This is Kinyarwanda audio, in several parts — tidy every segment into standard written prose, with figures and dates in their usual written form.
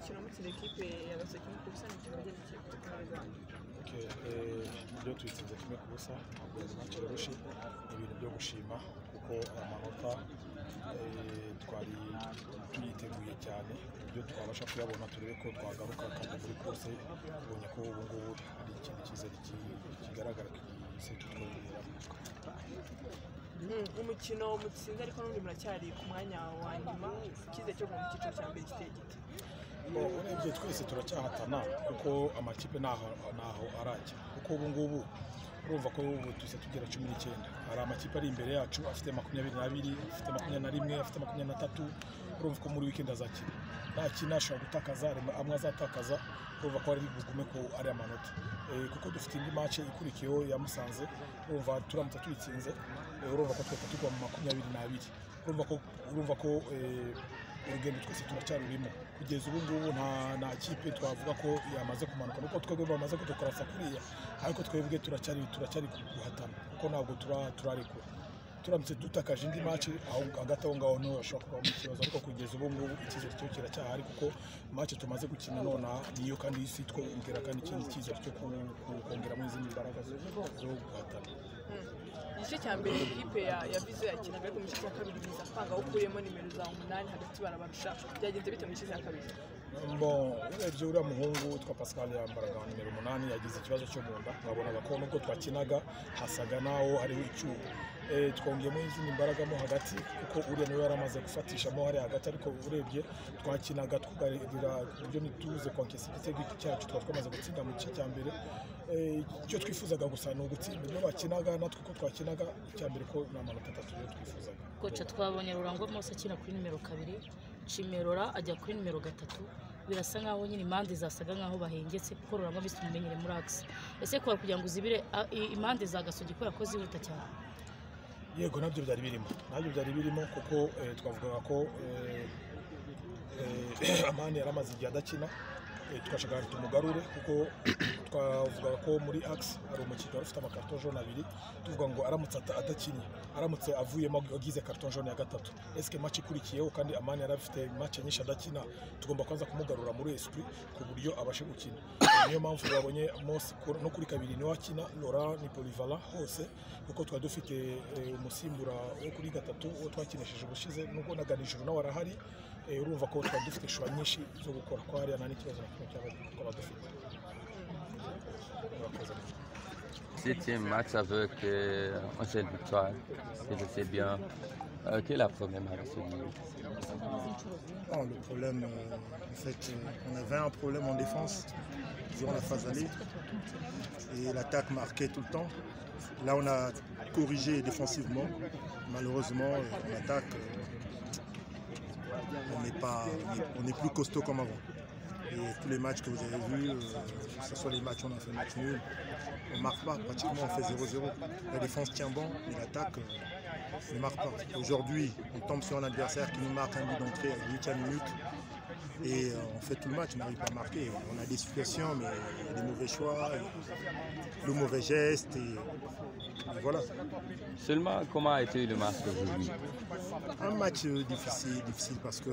umukino mutsinda ekipe y'Agaseke mu kubusa n'umukino wagendekeye ku Rwanda. Ibyo twitsinze kimwe ku busa ntabwo ari match yoroshye, ibintu byo gushima kuko amanota twari tuyiteguye cyane, ibyo twabasha kuyabona turebe ko twagaruka kandi muri kose tubonye ko ubu ngubu hari ikintu cyiza kigaragara kise twitwongeramo. Umukino mutsinze ariko n'undi muracyari ku mwanya wa nyuma, ikize cyo mu cyiciro cya mbere kiteye gite? Urebye twese turacyahatana kuko amakipe naho arajya, kuko ubu ngubu urumva ko ubu tuze tugera 19, hari amakipe ari imbere yacu afite 22, afite 21, afite 23, urumva ko muri weekend azakina nakina ashobora gutakaza, amwe azatakaza, urumva ko ari bugume ko ari amanota kuko dufite indi match ikurikiyeho ya Musanze, urumva turamutse tuyitsinze, urumva ko twese tugwa mu 22, urumva ko urugendo twese turacyarurimo kugeza ubu ngubu nta kipe twavuga ko yamaze kumanuka, nuko twebwe bamaze kudukora sakuriya, ariko twebwe turacyari guhatana kuko ntabwo turarekura. Turamutse dutakaje indi match aho hagati aho ngaho no bashobora kuba mu kibazo, ariko kugeza ubu ngubu icyizere cyo kiracyahari kuko match tumaze gukina none niyo kandi isi twongera kandi ikindi cyizere cyo kongera mu izindi mbaraga zo guhatana. Igice cya mbere ikipe ya Vize yakinaga, ariko mu gice cya kabiri biza kwanga ukuyemo nimero za 8 hagati barabarusha, byagenze bite mu gice cya kabiri? Urebye uriya muhungu twa Pascal yambaraga nimero 8 yagize ikibazo cyo mu nda, mwabonaga ko nubwo twakinaga hasaga naho hariho icyuho, twongeyemo izindi mbaraga mo hagati kuko uriya niwe yaramaze gufatishamo hari hagati, ariko urebye twakinaga tugarira ibyo nituze kwankesa igitego cyacu twamaze gutsinda mu gice cya mbere. Icyo twifuzaga gusa ni ugutsinda ibyo bakinaga, natwe ko twakinaga icya mbere ko n'amanota 3 yo twifuzaga. Kocha twabonye Rurangwa Mose akina kuri nimero 2, Chimerora ajya kuri nimero 3, birasa nkaho nyine impande zasaga nkaho bahengetse kuko Rurangwa Mose tumenyere muri axe. Ese kwa kugira ngo uzibire impande za Gasogi ko yakoze ihuta cyane? Yego nabyo byari birimo kuko twavugaga ko Amani yaramaze igihe adakina, twashaka tumugarure kuko twavuga ko muri axe ari umukino ufite amakarton jaune 2, tuvuga ngo aramutse adakinnye, aramutse avuyemo agize karton jaune ya 3, eske match ikurikiyeho kandi Amani yarafite match nyinshi adakina, tugomba kwanza kumugarura muri esprit ku buryo abashe gukina. Niyo mpamvu babonye Mose no kuri kabiri ni wakina, Laurent ni polyvalent hose kuko twari dufite umusimbura wo kuri 3 wo twakinesheje ubushize, nubwo naganijuru nawe arahari, urumva ko twari dufite shwa nyinshi zo gukora ko hari nani kibazo Septième match avec un seul victoire, et je sais bien. Quel est le problème à Gasogi? Le problème, en fait, on avait un problème en défense durant la phase aller et l'attaque marquait tout le temps. Là, on a corrigé défensivement. Malheureusement, en attaque, on n'est plus costaud comme avant. Et tous les matchs que vous avez vus, que ce soit les matchs où on a fait match nul, on ne marque pas, pratiquement on fait 0-0. La défense tient bon, mais l'attaque ne marque pas. Aujourd'hui, on tombe sur un adversaire qui nous marque un but d'entrée à la 8e minute et on fait tout le match, on n'arrive pas à marquer. On a des situations, mais il y a des mauvais choix, le mauvais geste et voilà. Seulement, comment a été le match aujourd'hui? Un match difficile parce que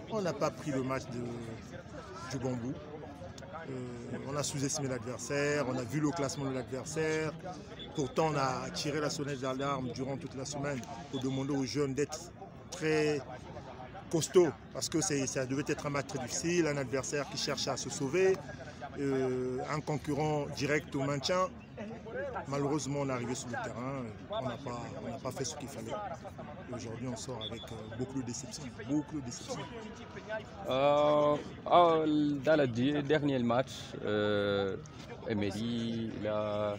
on n'a pas pris le match du bon bout. On a sous-estimé l'adversaire, on a vu le classement de l'adversaire. Pourtant, on a tiré la sonnette d'alarme durant toute la semaine pour demander aux jeunes d'être très costauds parce que ça devait être un match très difficile, un adversaire qui cherche à se sauver, un concurrent direct au maintien. Malheureusement, on est arrivé sur le terrain, on n'a pas fait ce qu'il fallait. Aujourd'hui, on sort avec beaucoup de déceptions. Dans le dernier match, Emery a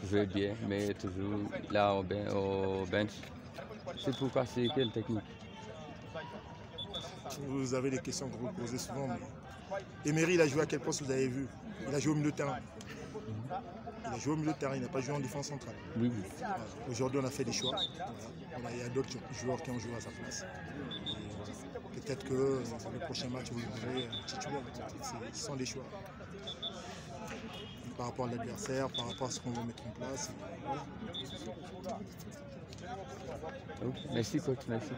joué bien, mais toujours là au bench. C'est pourquoi c'est quelle technique? Vous avez des questions que vous posez souvent, mais Emery, il a joué à quel poste vous avez vu? Il a joué au milieu de terrain. Il a joué au milieu de terrain, il n'a pas joué en défense centrale. Oui. Aujourd'hui, on a fait des choix. Il y a d'autres joueurs qui ont joué à sa place. Peut-être que le prochain match, vous le verrez titulaire. Ce sont des choix. Par rapport à l'adversaire, par rapport à ce qu'on veut mettre en place. Merci, coach. Merci.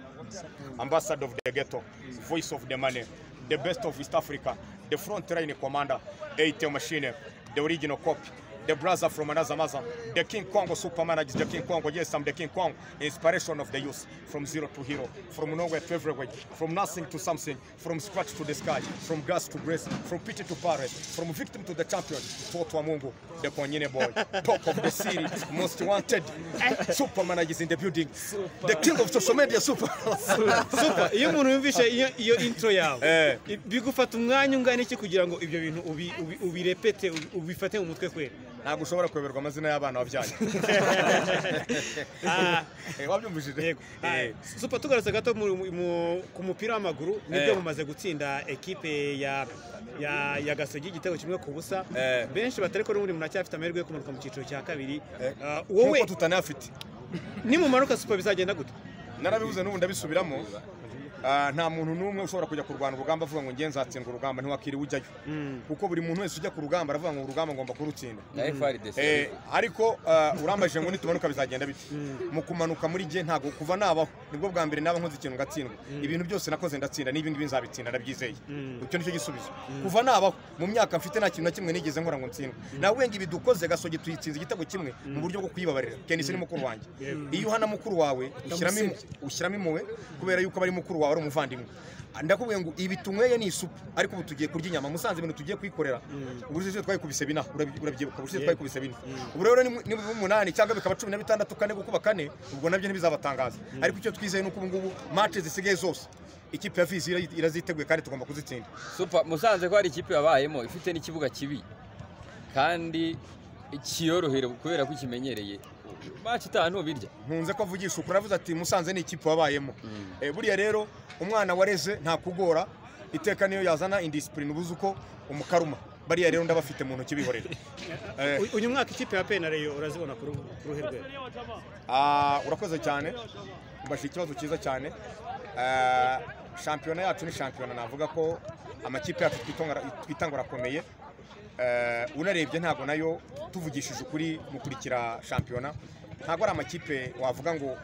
Ambassador of the Ghetto, voice of the money. the best of East Africa, the front line commander, ATL Machine, the original copy, the brother from another mother, the King Kongo Supermanager, the King Kongo, yes, I'm the King Kongo, inspiration of the youth, from zero to hero, from nowhere to everywhere, from nothing to something, from scratch to the sky, from grass to grace, from pity to Paris, from victim to the champion, Toto Amungu, the Ponyene boy, talk of the city, most wanted, Supermanager is in the building, the king of social media, super. iyo umuntu yumvishe iyo intro yawe bigufata umwanya ungana iki kugira ngo ibyo bintu ubirepete ubifate mu mutwe kwera ntabwo ushobora kweberwa amazina y'abana wabyaye wabyumvishije super tugarutse gato ku mupira w'amaguru nibyo mumaze gutsinda ekipe ya Gasogi igitego kimwe ku busa benshi batari ko n'ubundi munacyafite amahirwe yo kumanuka mu cyiciro cya kabiri wowe ko tutanafite ni mu manuka super bizagenda gute narabivuze n'ubu ndabisubiramo nta muntu n'umwe ushobora kujya kurwana urugamba avuga ngo ngiye nzatsindwa urugamba ntiwakiriwe ujyayo kuko buri muntu wese ujya ku rugamba aravuga ngo urugamba ngomba kurutsinda ariko urambajije ngo nitumanuka bizagenda bite mu kumanuka muri jye ntago kuva nabaho nibwo bwa mbere naba nkoze ikintu ngatsindwa ibintu byose nakoze ndatsinda n'ibindi binzabitsinda ndabyizeye icyo nicyo gisubizo kuva nabaho mu myaka mfite nta kintu na kimwe nigeze nkora ngo ntsindwe nawe ngo ibidukoze Gasogi tuyitsinze igitego kimwe mu buryo bwo kuyibabarira Kenisi ni mukuru wanjye iyo uhana mukuru wawe ushyiramo impuhwe kubera yuko bari mukuru wawe ari umuvandimwe ndakubwiye ngo ibi tunyweye ni isupu ariko ubu tugiye kurya inyama Musanze ibintu tugiye kwikorera ubujije twayikubise bina urabyibuka ubujije twayikubise bina ubu rero ni 8 cyangwa bikaba 16 kane gukuba kane ubwo nabyo ntibizabatangaza ariko icyo twizeye nuko ubu ngubu match zisigaye zose ikipe ya Fizi iraziteguye kandi tugomba kuzitsinda super Musanze ko ari ikipe yabayemo ifite n'ikibuga kibi kandi ikiyorohera kubera ko ikimenyereye match itanu birya nkunze ko avugisha ukuri avuze ati Musanze ni ikipe wabayemo buriya rero umwana wareze nta kugora iteka niyo yazana indiscipline ubuze uko umukaruma bariya rero ndabafite mu ntoki bihorera uyu mwaka ikipe ya Penaleyo urazibona ku ruhe rwe urakoze cyane ubashye ikibazo cyiza cyane shampiyona yacu ni shampiyona navuga ko amakipe yacu twitanga rakomeye unarebye ntago nayo tuvugishije ukuri mukurikira shampiyona ntago ari amakipe wavuga ngo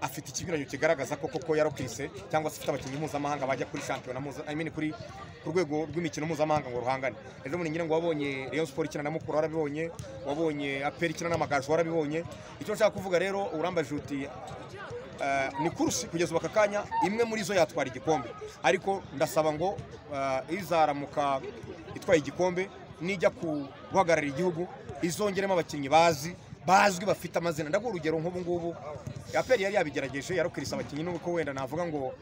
afite ikinyuranyo kigaragaza ko koko yarokrise cyangwa se afite abakinnyi mpuzamahanga bajya kuri shampiyona kuri ku rwego rw'imikino mpuzamahanga ngo ruhangane ejo muri ngira ngo wabonye Rayon Sport ikina na Mukura warabibonye wabonye APR ikina n'Amagaju warabibonye icyo nshaka kuvuga rero urambaje uti ni kursi kugeza ubu akanya imwe muri zo yatwara igikombe ariko ndasaba ngo izaramuka itwaye igikombe nijya guhagararira igihugu izongeremo abakinnyi bazwi bafite amazina ndaguha urugero nk'ubu ngubu APR yari yabigerageje yarokirisa abakinnyi nuko wenda navuga ngo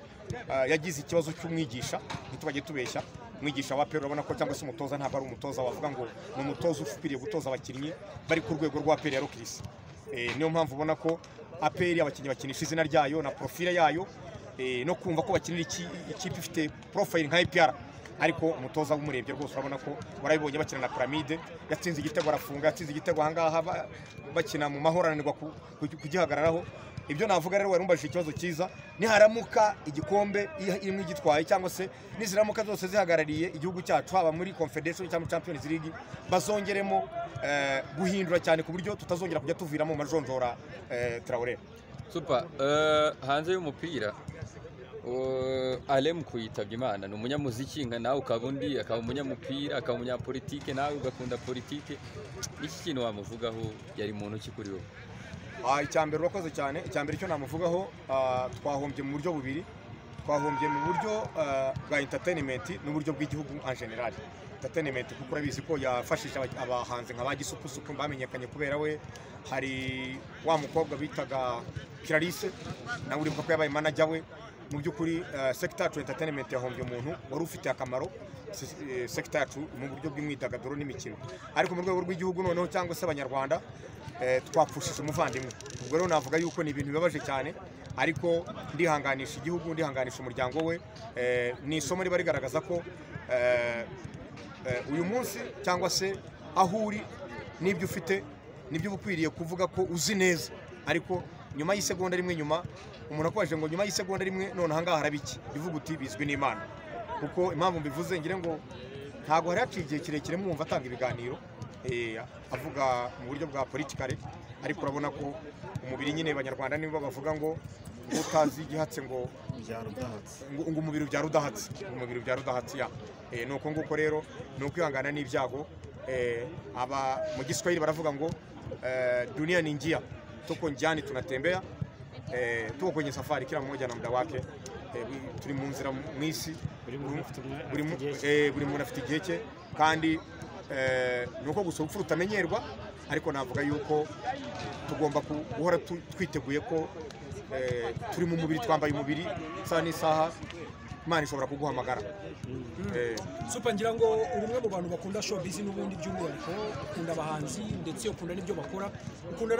yagize ikibazo cy'umwigisha ntitubajye tubeshya umwigisha wa APR urabona ko cyangwa se umutoza ntabwo ari umutoza wavuga ngo ni umutoza ufiriye gutoza abakinnyi bari ku rwego rwa APR yarokirisa niyo mpamvu ubona ko APR abakinnyi bakinisha izina ryayo na profile yayo no kumva ko bakinira ikipe ifite profile nka APR ariko umutoza w'umurebye rwose urabona ko warabibonye bakina na Pyramide yatsinze igitego arafunga yatsinze igitego ahangaha bakina mu mahoranirwa kugihagararaho ibyo navuga rero warumbaje ikibazo cyiza niharamuka igikombe irimo igitwaye cyangwa se niziramuka zose zihagarariye igihugu cyacu haba muri Confederation cyangwa Champions League bazongeremo guhindura cyane ku buryo tutazongera kujya tuvira mu majonjora Traoré super hanze y'umupira Alem kuyitabye Imana ni umunyamuziki nka nawe ukaba undi akaba umunyamupira akaba umunyapolitike nawe ugakunda politike iki kintu wamuvugaho yari muntu ki kuri wowe icyambere urakoze cyane icyambere cyo namuvugaho twahombye mu buryo bubiri twahombye mu buryo bwa entertainment n'uburyo bw'igihugu en general entertainment kuko urabizi ko yafashije abahanzi nka bagisupusupu bamenyekanye kubera we hari wa mukobwa bitaga Clarisse nawe uribuka ko yabaye manager we mu by'ukuri sector to entertainment yahombye umuntu wari ufite akamaro sector yacu mu buryo bw'imyidagaduro n'imikino ariko mu rwego rw'igihugu noneho cyangwa se abanyarwanda twapfushije umuvandimwe ubwo rero navuga yuko ni ibintu bibabaje cyane ariko ndihanganisha igihugu ndihanganisha umuryango we ni isomo riba rigaragaza ko uyu munsi cyangwa se aho uri n'ibyo ufite nibyo ukwiriye kuvuga ko uzi neza ariko nyuma y'isegonda rimwe nyuma umuntu akwaje ngo nyuma y'isegonda rimwe none ahangaha harabiki bivuga uti bizwi n'Imana kuko impamvu mbivuze ngire ngo ntago hari haciye igihe kirekire mwumva atanga ibiganiro avuga mu buryo bwa politikare ariko urabona ko umubiri nyine abanyarwanda nibo bavuga ngo utazi igihatse ngo umubiri ubyara udahatse ya ni uko nguko rero ni ukwihangana n'ibyago. Aba mu Kiswahili baravuga ngo dunia ni njia, tuko njiani tunatembea, tuko kwenye safari, kila mmoja na muda wake. Turi mu nzira mu isi, buri muntu afite igihe cye, kandi nuko gusa urupfu rutamenyerwa, ariko navuga yuko tugomba guhora twiteguye ko turi mu mubiri, twambaye umubiri isaha n'isaha, Imana ishobora kuguhamagara. Super, ngira ngo urumwe mu bantu bakunda showbiz n'ubundi by'umwihariko, ukunda abahanzi ndetse ukunda n'ibyo bakora, ukunda